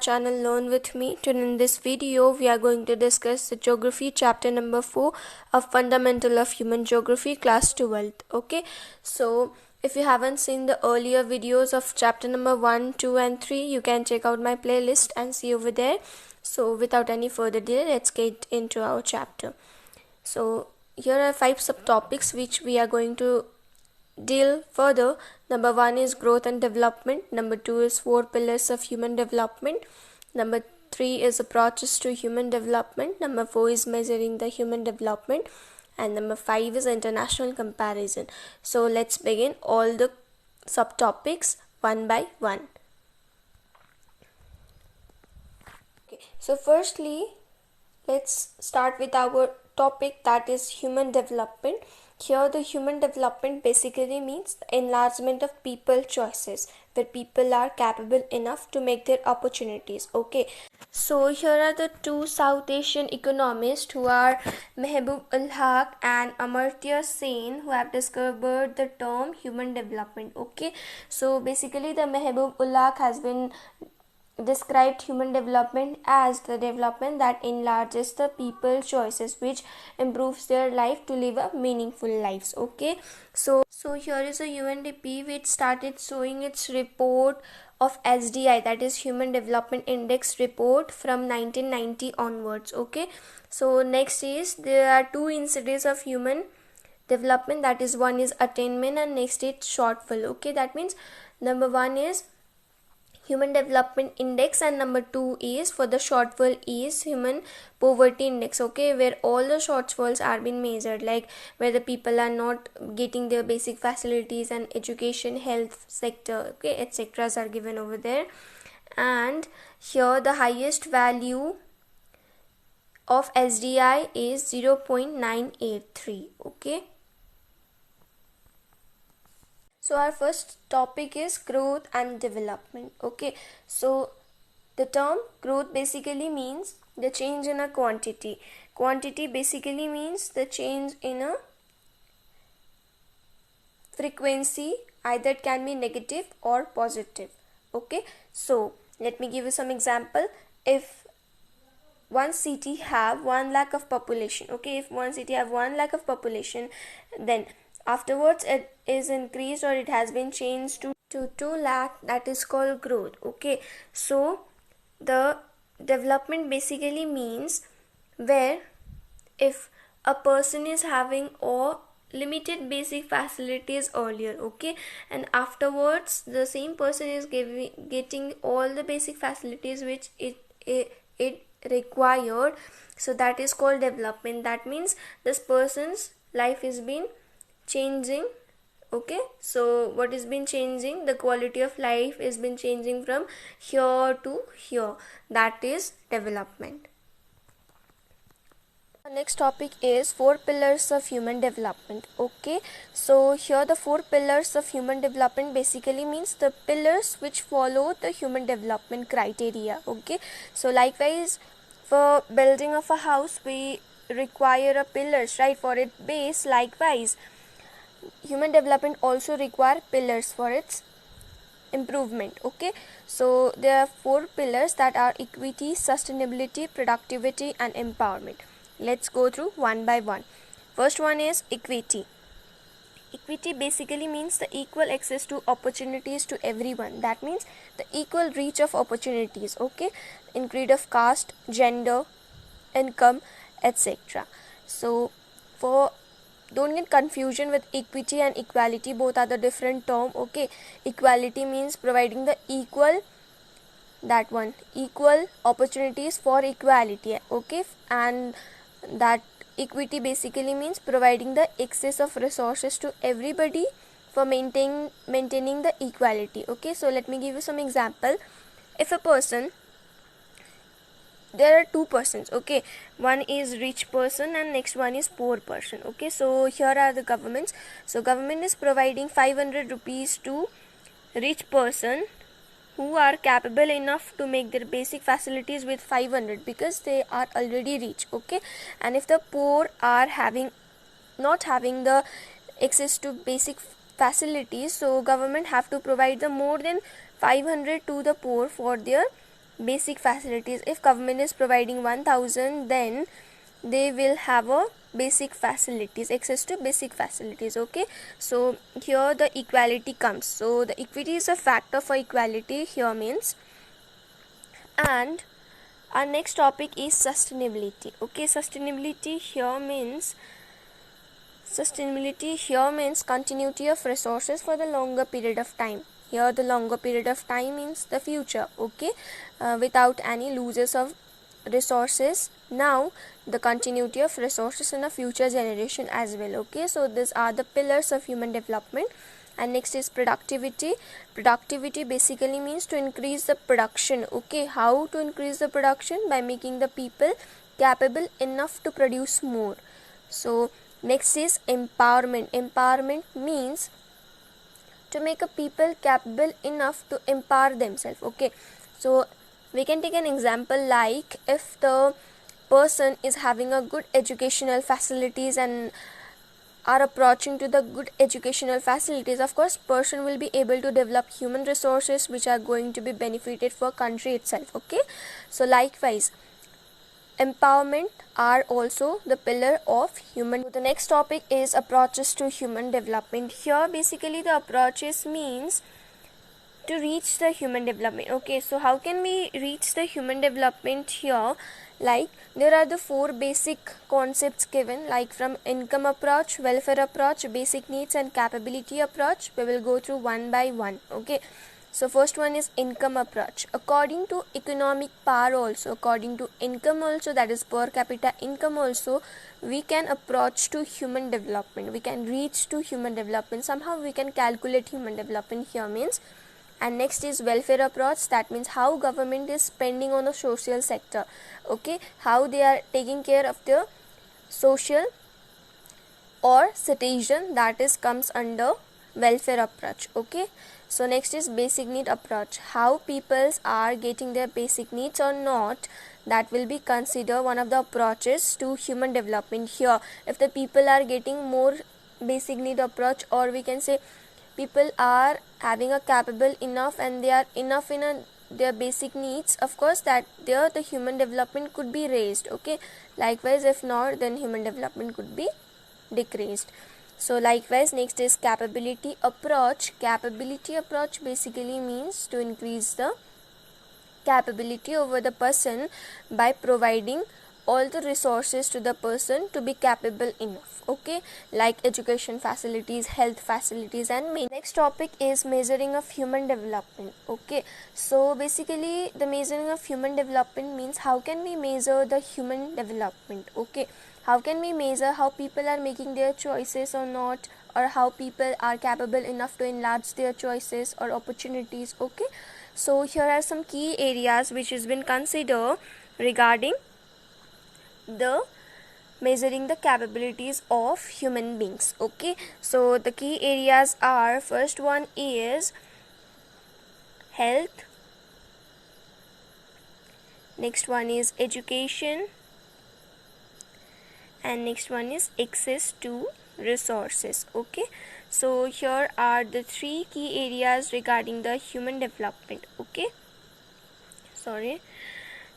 channel Learn With Me. Today in this video we are going to discuss the geography chapter number 4 of Fundamental of Human Geography class 12th. Okay, so if you haven't seen the earlier videos of chapter number 1, 2 and 3, you can check out my playlist and see over there. So without any further delay, let's get into our chapter. So here are 5 subtopics which we are going to deal further. Number 1 is growth and development. Number 2 is 4 pillars of human development. Number 3 is approaches to human development. Number 4 is measuring the human development. And number 5 is international comparison. So let's begin all the subtopics one by one. Okay, so firstly, let's start with our topic, that is human development. Here the human development basically means the enlargement of people choices, where people are capable enough to make their opportunities. Okay, so here are the two South Asian economists who are Mehboob ul Haq and Amartya Sen, who have discovered the term human development. Okay, so basically the Mehboob ul Haq has been described human development as the development that enlarges the people's choices, which improves their life to live a meaningful lives. Okay, so here is a UNDP which started showing its report of HDI, that is Human Development Index report, from 1990 onwards. Okay, so next is there are two indices of human development, that is one is attainment and next is shortfall. Okay, that means number 1 is Human Development Index and number 2 is, for the shortfall, is Human Poverty Index. Okay, where all the shortfalls are being measured, like where the people are not getting their basic facilities and education, health sector, okay, etc. are given over there. And here the highest value of SDI is 0.983. okay. So our first topic is growth and development. Okay, so the term growth basically means the change in a quantity. Quantity basically means the change in a frequency, either it can be negative or positive. Okay, so let me give you some example. If one city have 1 lakh of population, okay, if one city have 1 lakh of population, then afterwards it is increased or it has been changed to 2 lakh, that is called growth. Okay, so the development basically means where if a person is having all limited basic facilities earlier, okay, and afterwards the same person is getting all the basic facilities which it required, so that is called development. That means this person's life is been changing. Okay, so what is been changing? The quality of life is been changing from here to here, that is development. The next topic is 4 pillars of human development. Okay, so here the 4 pillars of human development basically means the pillars which follow the human development criteria. Okay, so likewise for building of a house we require a pillars, right, for its base. Likewise human development also require pillars for its improvement. Okay, so there are 4 pillars, that are equity, sustainability, productivity and empowerment. Let's go through one by one. First one is equity. Equity basically means the equal access to opportunities to everyone. That means the equal reach of opportunities, okay, in creed of caste, gender, income, etc. So for don't get confusion with equity and equality, both are the different term. Okay, equality means providing the equal opportunities for equality. Okay, and that equity basically means providing the excess of resources to everybody for maintaining the equality. Okay, so let me give you some example. If a person, there are 2 persons, okay, one is rich person and next one is poor person. Okay, so here are the governments. So government is providing 500 rupees to rich person who are capable enough to make their basic facilities with 500 because they are already rich. Okay, and if the poor are not having the access to basic facilities, so government have to provide the more than 500 to the poor for their basic facilities. If government is providing 1000, then they will have a basic facilities, access to basic facilities. Okay, so here the equality comes. So the equity is a factor for equality here means. And our next topic is sustainability. Okay, sustainability here means continuity of resources for the longer period of time. Here the longer period of time means the future. Okay, without any losses of resources now, the continuity of resources in a future generation as well. Okay, so these are the pillars of human development. And next is productivity. Productivity basically means to increase the production. Okay, how to increase the production? By making the people capable enough to produce more. So next is empowerment. Empowerment means to make a people capable enough to empower themselves. Okay, so we can take an example like if the person is having a good educational facilities and are approaching to the good educational facilities, of course person will be able to develop human resources which are going to be benefited for country itself. Okay, so likewise empowerment are also the pillar of human. The next topic is approaches to human development. Here basically the approaches means to reach the human development. Okay, so how can we reach the human development here? Like there are the 4 basic concepts given, like from income approach, welfare approach, basic needs and capability approach. We will go through one by one. Okay, so first one is income approach. According to economic power also, according to income also, that is per capita income also, we can approach to human development. We can reach to human development. Somehow we can calculate human development here means. And next is welfare approach. That means how government is spending on the social sector. Okay, how they are taking care of the social or citizen, that is comes under welfare approach. Okay, so next is basic need approach. How peoples are getting their basic needs or not, that will be considered one of the approaches to human development. Here if the people are getting more basic need approach, or we can say people are having a capable enough and they are enough in their basic needs, of course that there the human development could be raised. Okay, likewise if not, then human development could be decreased. So likewise next is capability approach. Capability approach basically means to increase the capability over the person by providing all the resources to the person to be capable enough. Okay, like education facilities, health facilities and many. Next topic is measuring of human development. Okay, so basically the measuring of human development means how can we measure the human development. Okay, how can we measure how people are making their choices or not, or how people are capable enough to enlarge their choices or opportunities. Okay, so here are some key areas which has been considered regarding the measuring the capabilities of human beings. Okay, so the key areas are, first one is health, next one is education, and next one is access to resources. Okay, so here are the 3 key areas regarding the human development. Okay,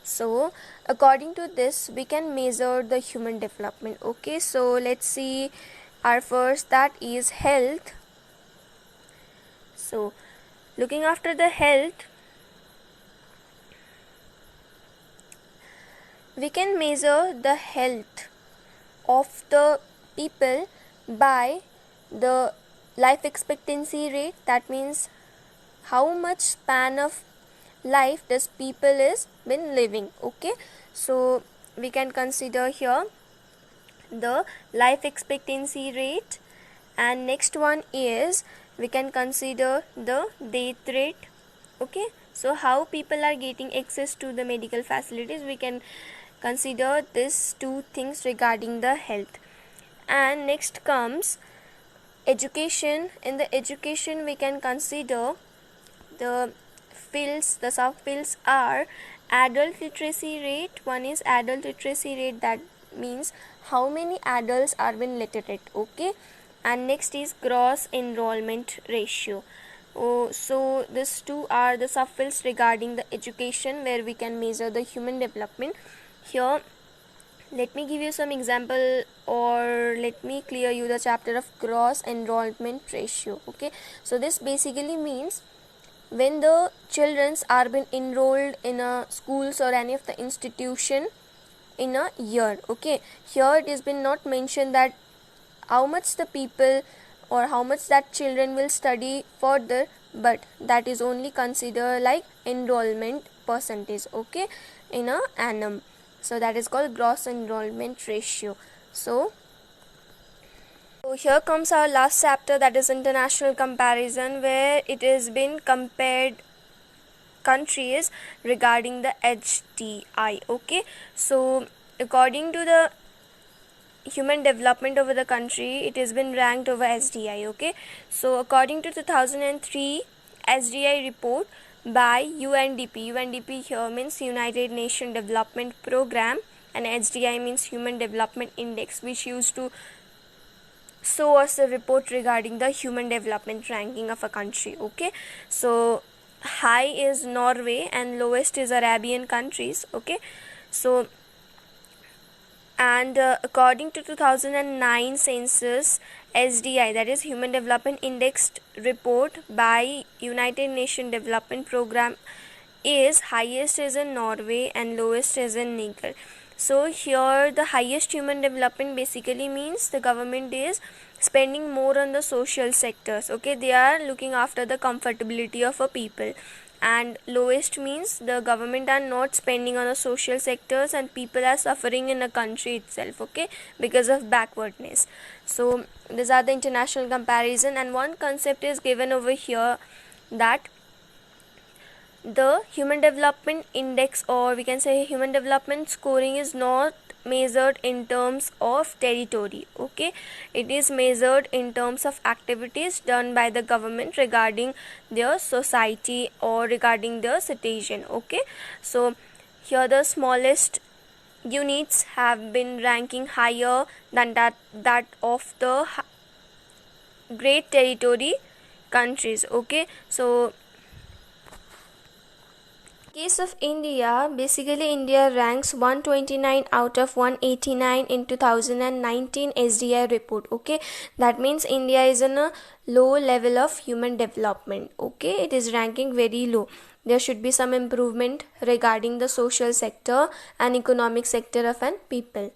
so according to this we can measure the human development. Okay, so let's see our first, that is health. So looking after the health, we can measure the health of the people by the life expectancy rate. That means how much span of life does people is been living. Okay, so we can consider here the life expectancy rate, and next one is we can consider the death rate. Okay, so how people are getting access to the medical facilities, we can consider these 2 things regarding the health. And next comes education. In the education we can consider the fields, the sub fields are adult literacy rate. One is adult literacy rate, that means how many adults are been literate. Okay, and next is gross enrollment ratio. So these two are the subfields regarding the education where we can measure the human development. Here let me give you some example, or let me clear you the chapter of gross enrollment ratio. Okay, so this basically means when the children are been enrolled in a schools or any of the institution in a year. Okay, here it has been not mentioned that how much the people or how much that children will study further, but that is only considered like enrollment percentage, okay, in a annum. So that is called gross enrollment ratio. So here comes our last chapter, that is international comparison, where it has been compared countries regarding the HDI. Okay, so according to the human development over the country, it has been ranked over SDI. Okay, so according to 2003 SDI report by UNDP, UNDP here means United Nations Development Program, and HDI means Human Development Index, which used to show us a report regarding the human development ranking of a country. Okay, so high is Norway and lowest is Arabian countries. Okay, so and according to 2009 census SDI, that is Human Development Index report by United Nations Development Program, is highest is in Norway and lowest is in Niger. So here the highest human development basically means the government is spending more on the social sectors. Okay, they are looking after the comfortability of a people, and lowest means the government are not spending on the social sectors and people are suffering in a country itself, okay, because of backwardness. So these are the international comparison, and one concept is given over here, that the human development index, or we can say human development scoring, is not measured in terms of territory. Okay, it is measured in terms of activities done by the government regarding their society or regarding the citizen. Okay, so here the smallest units have been ranking higher than that of the great territory countries. Okay, so case of India, basically India ranks 129 out of 189 in 2019 SDI report. Okay, that means India is in a low level of human development. Okay, it is ranking very low. There should be some improvement regarding the social sector and economic sector of an people.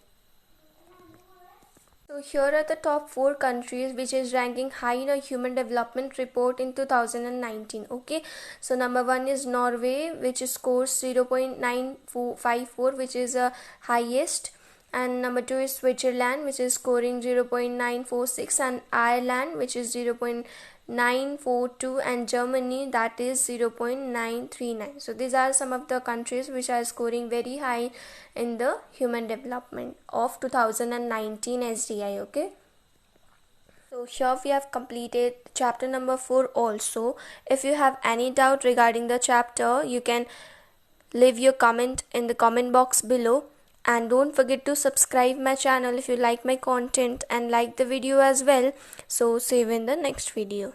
So here are the top 4 countries which is ranking high in a human development report in 2019. Okay, so number 1 is Norway, which scores 0.954, which is a highest, and number 2 is Switzerland, which is scoring 0.946, and Ireland, which is 0.942, and Germany, that is 0.939. So these are some of the countries which are scoring very high in the human development of 2019 SDI. Okay, so here we have completed chapter number 4 also. If you have any doubt regarding the chapter, you can leave your comment in the comment box below, and don't forget to subscribe my channel if you like my content and like the video as well. So see you in the next video.